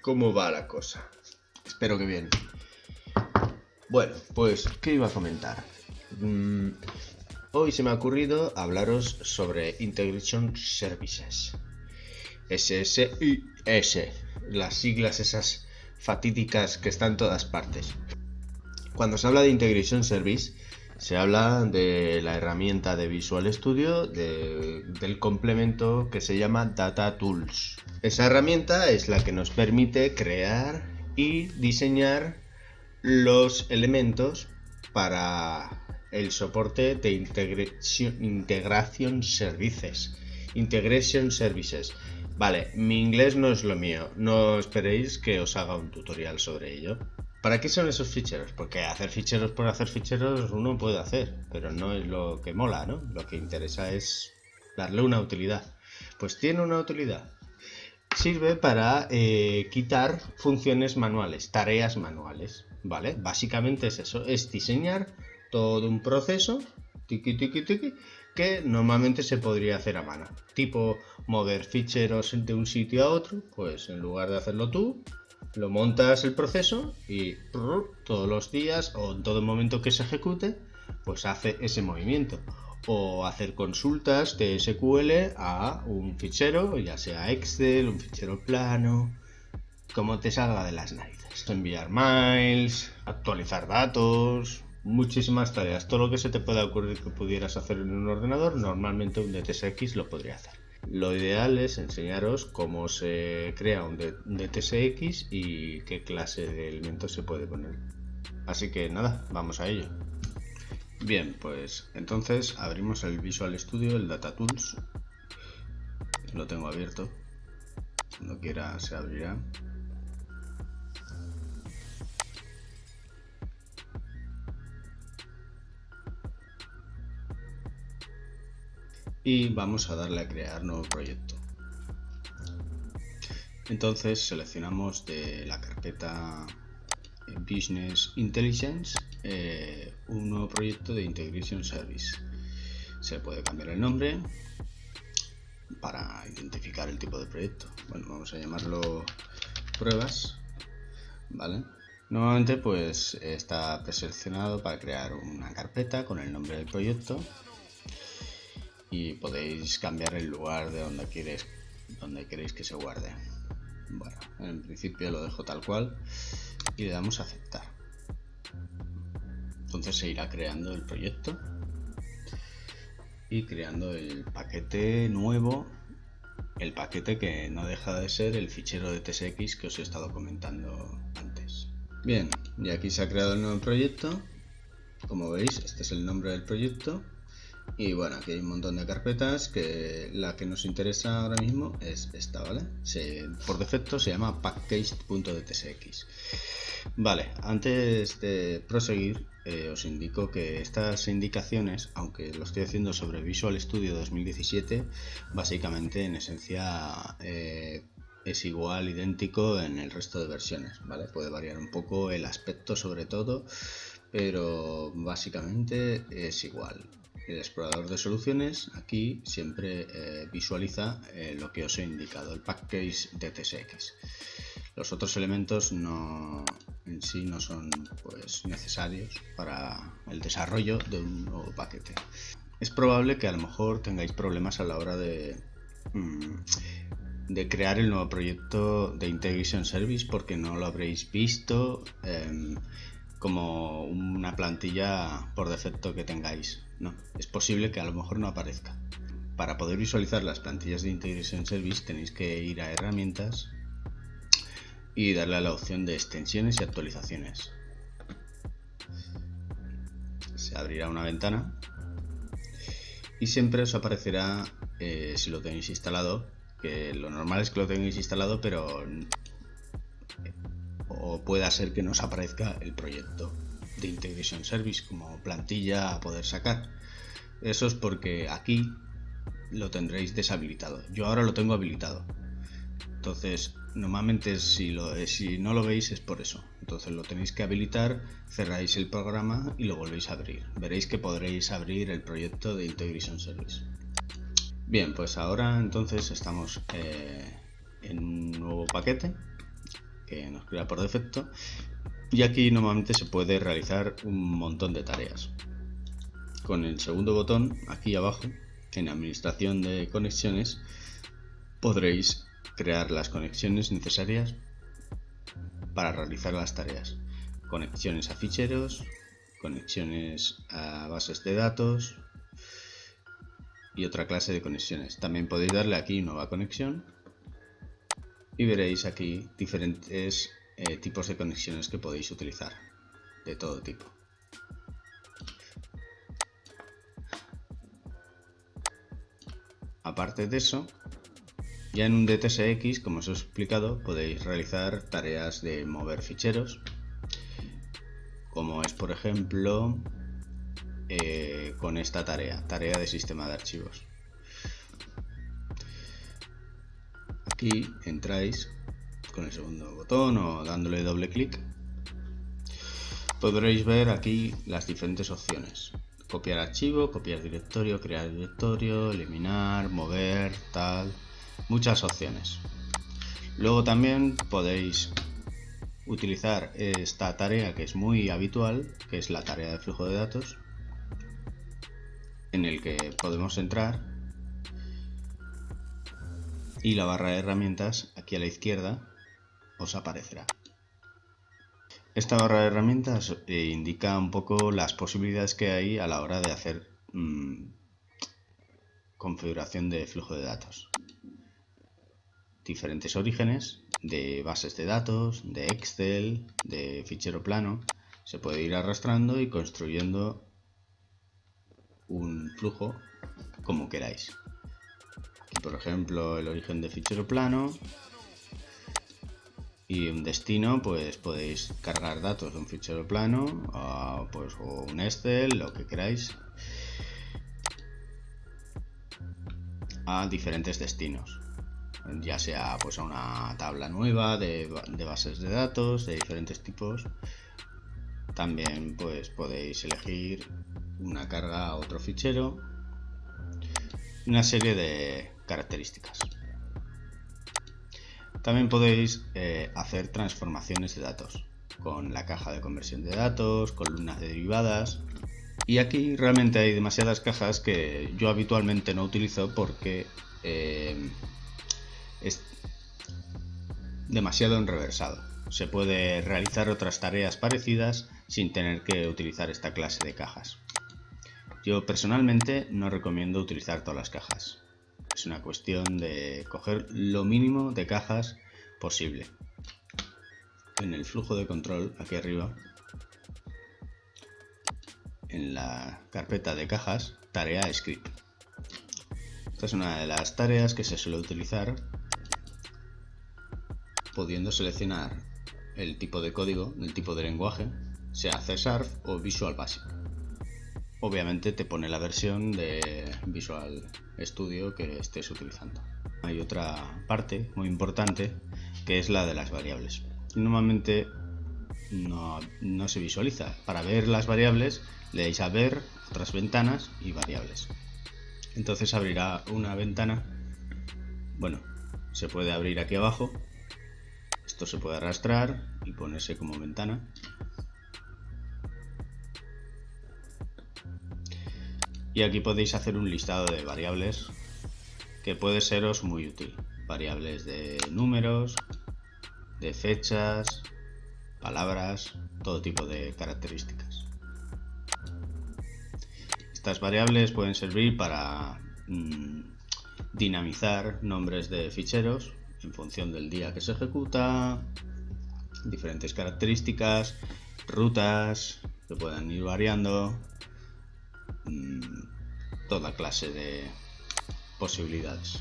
¿Cómo va la cosa? Espero que bien. Bueno, pues, ¿qué iba a comentar? Hoy se me ha ocurrido hablaros sobre Integration Services. SSIS, las siglas esas fatídicas que están en todas partes. Cuando se habla de Integration Service, se habla de la herramienta de Visual Studio, del complemento que se llama Data Tools. Esa herramienta es la que nos permite crear y diseñar los elementos para el soporte de Integration Services. Integration Services. Vale, mi inglés no es lo mío. No esperéis que os haga un tutorial sobre ello. ¿Para qué son esos ficheros? Porque hacer ficheros por hacer ficheros uno puede hacer, pero no es lo que mola, ¿no? Lo que interesa es darle una utilidad. Pues tiene una utilidad. Sirve para quitar funciones manuales, tareas manuales, ¿vale? Básicamente es eso, es diseñar todo un proceso, tiqui, que normalmente se podría hacer a mano. Tipo mover ficheros de un sitio a otro, pues en lugar de hacerlo tú, lo montas el proceso y todos los días o en todo momento que se ejecute, pues hace ese movimiento. O hacer consultas de SQL a un fichero, ya sea Excel, un fichero plano, como te salga de las narices. Enviar mails, actualizar datos, muchísimas tareas. Todo lo que se te pueda ocurrir que pudieras hacer en un ordenador, normalmente un DTSX lo podría hacer. Lo ideal es enseñaros cómo se crea un DTSX y qué clase de elementos se puede poner. Así que nada, vamos a ello. Bien, pues entonces abrimos el Visual Studio, el Data Tools. Lo tengo abierto. Cuando quiera se abrirá. Y vamos a darle a crear nuevo proyecto. Entonces seleccionamos de la carpeta Business Intelligence un nuevo proyecto de Integration Service. Se puede cambiar el nombre para identificar el tipo de proyecto. Bueno, vamos a llamarlo pruebas, ¿vale? Normalmente pues está preseleccionado para crear una carpeta con el nombre del proyecto y podéis cambiar el lugar de donde queréis que se guarde. Bueno, en principio lo dejo tal cual y le damos a aceptar. Entonces se irá creando el proyecto y creando el paquete nuevo, el paquete que no deja de ser el fichero de TSX que os he estado comentando antes. Bien, y aquí se ha creado el nuevo proyecto. Como veis, este es el nombre del proyecto. Y bueno, aquí hay un montón de carpetas que la que nos interesa ahora mismo es esta, ¿vale? Por defecto se llama packaged.tsx. Vale, antes de proseguir os indico que estas indicaciones, aunque lo estoy haciendo sobre Visual Studio 2017, básicamente en esencia es igual, idéntico en el resto de versiones, ¿vale? Puede variar un poco el aspecto sobre todo, pero básicamente es igual. El explorador de soluciones aquí siempre visualiza lo que os he indicado, el package de TSX. Los otros elementos en sí no son pues, necesarios para el desarrollo de un nuevo paquete. Es probable que a lo mejor tengáis problemas a la hora de crear el nuevo proyecto de Integration Service porque no lo habréis visto como una plantilla por defecto que tengáis. No, es posible que a lo mejor no aparezca. Para poder visualizar las plantillas de Integration Service tenéis que ir a herramientas y darle a la opción de extensiones y actualizaciones. Se abrirá una ventana y siempre os aparecerá si lo tenéis instalado, que lo normal es que lo tengáis instalado, pero o pueda ser que no os aparezca el proyecto de Integration Service como plantilla a poder sacar. Eso es porque aquí lo tendréis deshabilitado. Yo ahora lo tengo habilitado. Entonces, normalmente si no lo veis es por eso. Entonces lo tenéis que habilitar, cerráis el programa y lo volvéis a abrir. Veréis que podréis abrir el proyecto de Integration Service. Bien, pues ahora entonces estamos en un nuevo paquete. que nos crea por defecto, y aquí normalmente se puede realizar un montón de tareas. Con el segundo botón aquí abajo, en administración de conexiones, podréis crear las conexiones necesarias para realizar las tareas. Conexiones a ficheros, conexiones a bases de datos y otra clase de conexiones. También podéis darle aquí nueva conexión y veréis aquí diferentes tipos de conexiones que podéis utilizar, de todo tipo. Aparte de eso, ya en un DTSX, como os he explicado, podéis realizar tareas de mover ficheros, como es por ejemplo con esta tarea de sistema de archivos. Aquí entráis con el segundo botón o dándole doble clic. Podréis ver aquí las diferentes opciones: copiar archivo, copiar directorio, crear directorio, eliminar, mover, tal, muchas opciones. Luego también podéis utilizar esta tarea que es muy habitual, que es la tarea de flujo de datos, en el que podemos entrar y la barra de herramientas aquí a la izquierda os aparecerá. Esta barra de herramientas indica un poco las posibilidades que hay a la hora de hacer configuración de flujo de datos. Diferentes orígenes de bases de datos, de Excel, de fichero plano. Se puede ir arrastrando y construyendo un flujo como queráis. Aquí, por ejemplo, el origen de fichero plano y un destino, pues podéis cargar datos de un fichero plano o un Excel, lo que queráis, a diferentes destinos, ya sea pues a una tabla nueva de bases de datos de diferentes tipos. También pues podéis elegir una carga a otro fichero, una serie de características. También podéis hacer transformaciones de datos con la caja de conversión de datos, columnas derivadas. Y aquí realmente hay demasiadas cajas que yo habitualmente no utilizo porque es demasiado enreversado. Se puede realizar otras tareas parecidas sin tener que utilizar esta clase de cajas. Yo personalmente no recomiendo utilizar todas las cajas. Es una cuestión de coger lo mínimo de cajas posible. En el flujo de control, aquí arriba, en la carpeta de cajas, tarea script. Esta es una de las tareas que se suele utilizar, pudiendo seleccionar el tipo de código, el tipo de lenguaje, sea C# o Visual Basic. Obviamente te pone la versión de Visual Studio que estés utilizando. Hay otra parte muy importante que es la de las variables. Normalmente no se visualiza. Para ver las variables le dais a ver, otras ventanas y variables. Entonces abrirá una ventana. Bueno, se puede abrir aquí abajo. Esto se puede arrastrar y ponerse como ventana. Y aquí podéis hacer un listado de variables que puede seros muy útil. Variables de números, de fechas, palabras, todo tipo de características. Estas variables pueden servir para dinamizar nombres de ficheros en función del día que se ejecuta, diferentes características, rutas que puedan ir variando, toda clase de posibilidades.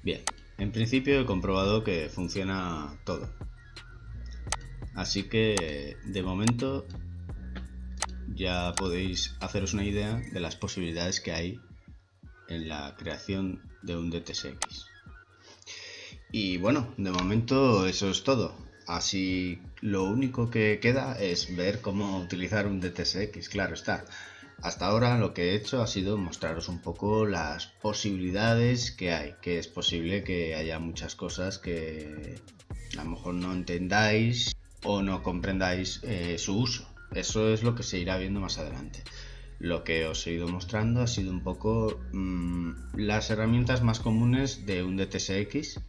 Bien, en principio he comprobado que funciona todo, así que de momento ya podéis haceros una idea de las posibilidades que hay en la creación de un DTSX. Y bueno, de momento eso es todo. Así lo único que queda es ver cómo utilizar un DTSX, claro está. Hasta ahora lo que he hecho ha sido mostraros un poco las posibilidades que hay, que es posible que haya muchas cosas que a lo mejor no entendáis o no comprendáis su uso. Eso es lo que se irá viendo más adelante. Lo que os he ido mostrando ha sido un poco las herramientas más comunes de un DTSX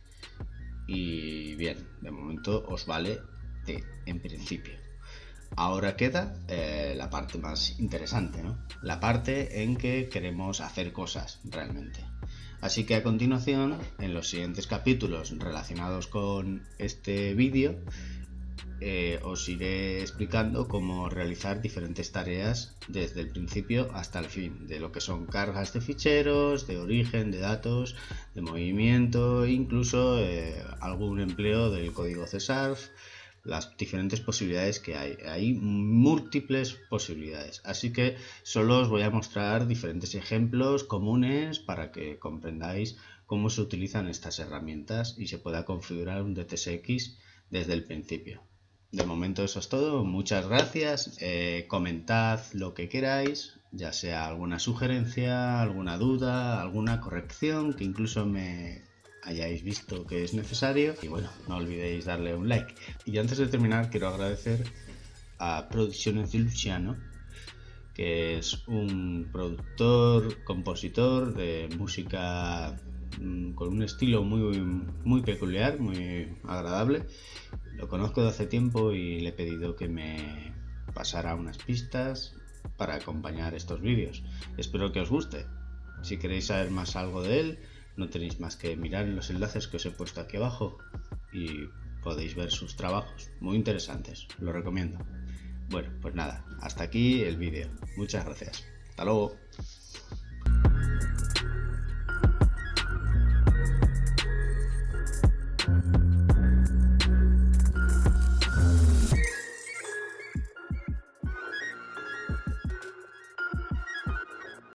y bien, de momento os vale en principio. Ahora queda la parte más interesante, ¿no? La parte en que queremos hacer cosas realmente. Así que a continuación, en los siguientes capítulos relacionados con este vídeo, os iré explicando cómo realizar diferentes tareas desde el principio hasta el fin, de lo que son cargas de ficheros, de origen, de datos, de movimiento, incluso algún empleo del código CSARF, las diferentes posibilidades que hay. Hay múltiples posibilidades, así que solo os voy a mostrar diferentes ejemplos comunes para que comprendáis cómo se utilizan estas herramientas y se pueda configurar un DTSX desde el principio. De momento eso es todo, muchas gracias, comentad lo que queráis, ya sea alguna sugerencia, alguna duda, alguna corrección que incluso me hayáis visto que es necesario, y bueno, no olvidéis darle un like. Y antes de terminar quiero agradecer a Producciones de Luciano, que es un productor, compositor de música con un estilo muy peculiar, muy agradable. Lo conozco de hace tiempo y le he pedido que me pasara unas pistas para acompañar estos vídeos. Espero que os guste. Si queréis saber más algo de él, no tenéis más que mirar en los enlaces que os he puesto aquí abajo y podéis ver sus trabajos, muy interesantes, lo recomiendo. Bueno, pues nada, hasta aquí el vídeo. Muchas gracias. Hasta luego.